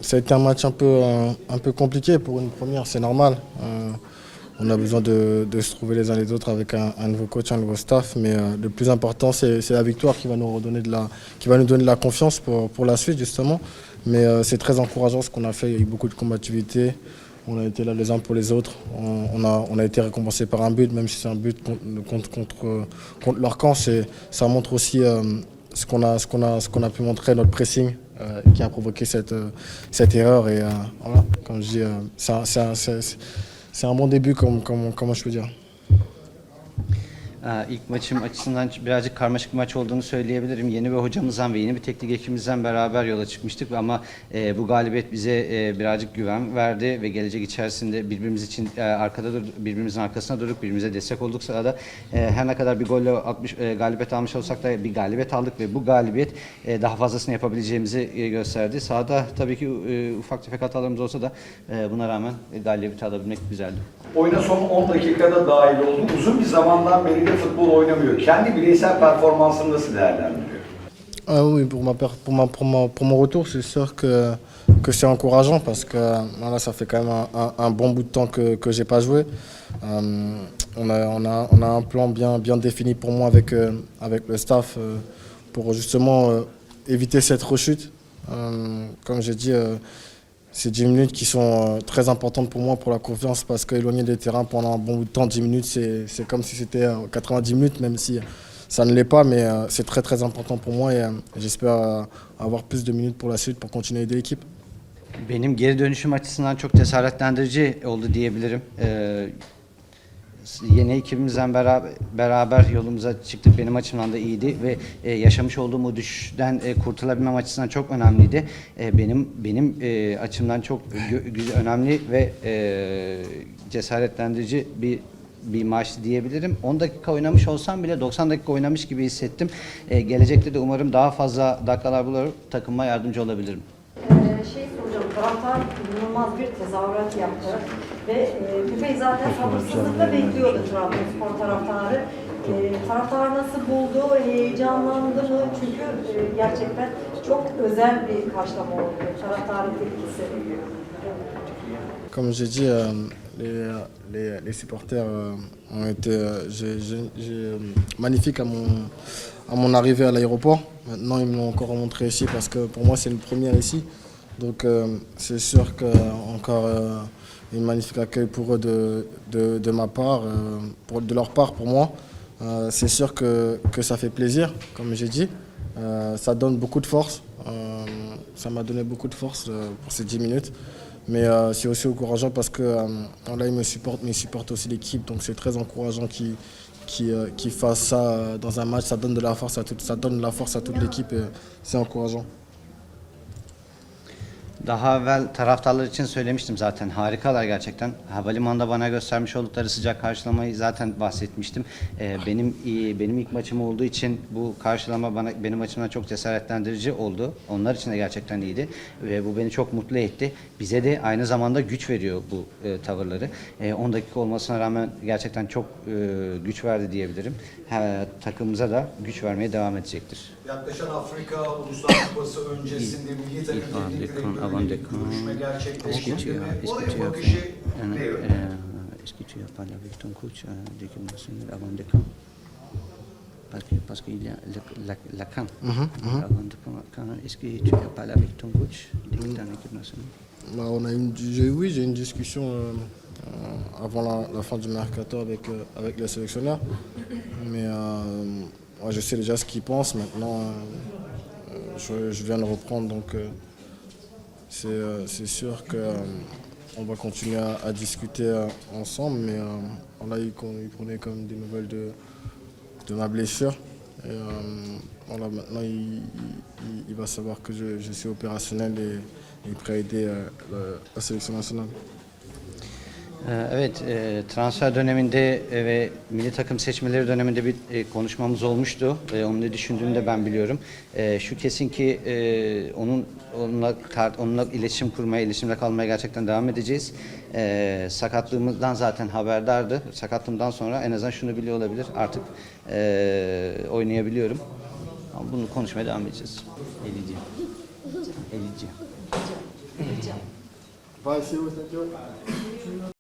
Ça a été un match un peu compliqué pour une première, c'est normal. On a besoin de se trouver les uns les autres avec un nouveau coach, un nouveau staff, mais le plus important c'est la victoire qui va nous redonner qui va nous donner de la confiance pour la suite justement. Mais c'est très encourageant ce qu'on a fait, il y a eu beaucoup de combativité, on a été là les uns pour les autres, on a été récompensé par un but, même si c'est un but contre leur camp, ça montre aussi ce qu'on a pu montrer, notre pressing qui a provoqué cette erreur. Et voilà, comme je dis, c'est un bon début, comment je peux dire. İlk maçım açısından birazcık karmaşık bir maç olduğunu söyleyebilirim. Yeni bir hocamızdan ve yeni bir teknik ekibimizden beraber yola çıkmıştık ama bu galibiyet bize birazcık güven verdi ve gelecek içerisinde birbirimiz için birbirimizin arkasına durduk, birbirimize destek olduk sahada. Her ne kadar bir golle galibiyet almış olsak da bir galibiyet aldık ve bu galibiyet daha fazlasını yapabileceğimizi gösterdi. Sahada tabii ki ufak tefek hatalarımız olsa da buna rağmen galibiyeti alabilmek güzeldi. Oyuna son 10 dakikada dahil oldu. Uzun bir zamandan beri de futbol oynamıyor. Kendi bireysel performansını nasıl değerlendiriyor? Ah oui, pour mon retour, c'est sûr que c'est encourageant parce que voilà, ça fait quand même un bon bout de temps que j'ai pas joué. On a un plan bien défini pour moi avec le staff pour justement éviter cette rechute. Comme j'ai dit, c'est 10 minutes qui sont très importantes pour moi, pour la confiance, parce qu'éloigner des terrains pendant un bon bout de temps, 10 minutes, c'est comme si c'était 90 minutes, même si ça ne l'est pas, mais c'est très important pour moi et j'espère avoir plus de minutes pour la suite pour continuer à aider l'équipe. Benim geri dönüşüm açısından çok cesaretlendirici oldu diyebilirim. Yeni ekibimizden beraber yolumuza çıktık. Benim açımdan da iyiydi ve yaşamış olduğum o düşüşten kurtulabilmem açısından çok önemliydi. Benim açımdan çok önemli ve cesaretlendirici bir maçtı diyebilirim. 10 dakika oynamış olsam bile 90 dakika oynamış gibi hissettim. Gelecekte de umarım daha fazla dakikalar bulup takıma yardımcı olabilirim. Soracağım, taraftar inanılmaz bir tezahürat yaptı ve Pepe'yi zaten sabırsızlıkla bekliyordu Trabzonspor taraftarı. Taraftar nasıl buldu, heyecanlandı mı? Çünkü gerçekten çok özel bir karşılama oldu, taraftarın tepkisi. Comme j'ai dit, les supporters ont été magnifiques à mon arrivée à l'aéroport. Maintenant, ils me l'ont encore montré ici parce que pour moi, c'est une première ici. Donc, c'est sûr qu'encore un magnifique accueil pour eux de ma part, de leur part pour moi. C'est sûr que ça fait plaisir, comme j'ai dit. Ça donne beaucoup de force. Ça m'a donné beaucoup de force pour ces 10 minutes. Mais c'est aussi encourageant parce que là, ils me supportent, mais ils supportent aussi l'équipe. Donc c'est très encourageant qu'ils fassent ça dans un match. Ça donne de la force à toute l'équipe et c'est encourageant. Daha evvel taraftarlar için söylemiştim zaten. Harikalar gerçekten. Havalimanında bana göstermiş oldukları sıcak karşılamayı zaten bahsetmiştim. Benim ilk maçım olduğu için bu karşılama benim açımdan çok cesaretlendirici oldu. Onlar için de gerçekten iyiydi ve bu beni çok mutlu etti. Bize de aynı zamanda güç veriyor bu tavırları. 10 dakika olmasına rağmen gerçekten çok güç verdi diyebilirim. Takımımıza da güç vermeye devam edecektir. Yaklaşan Afrika Uluslar Kupası öncesinde milli takım teknik direktörüyle bir görüşme gerçekleşti mi? Oraya bakışı ne yönde? Est-ce que tu as parlé avec ton coach d'équipe nationale avant de parce qu'il y a la CAN avant de CAN. Est-ce que tu as parlé avec ton coach d'équipe nationale? Bah, oui, j'ai une discussion avant la fin du mercato avec le sélectionneur. Mais moi, je sais déjà ce qu'il pense. Maintenant, je viens de reprendre, donc c'est sûr qu'on va continuer à discuter ensemble. Mais là, il prenait comme des nouvelles de ma blessure. Et voilà, maintenant, il va savoir que je suis opérationnel et prêt à aider la sélection nationale. Evet, transfer döneminde ve milli takım seçmeleri döneminde bir konuşmamız olmuştu. Onun ne düşündüğünü de ben biliyorum. Şu kesin ki onunla iletişim kurmaya, iletişimde kalmaya gerçekten devam edeceğiz. Sakatlığımızdan zaten haberdardı. Sakatlığımdan sonra en azından şunu biliyor olabilir. Artık oynayabiliyorum. Ama bunu konuşmaya devam edeceğiz. Elici. Vai, Silvio, thank you.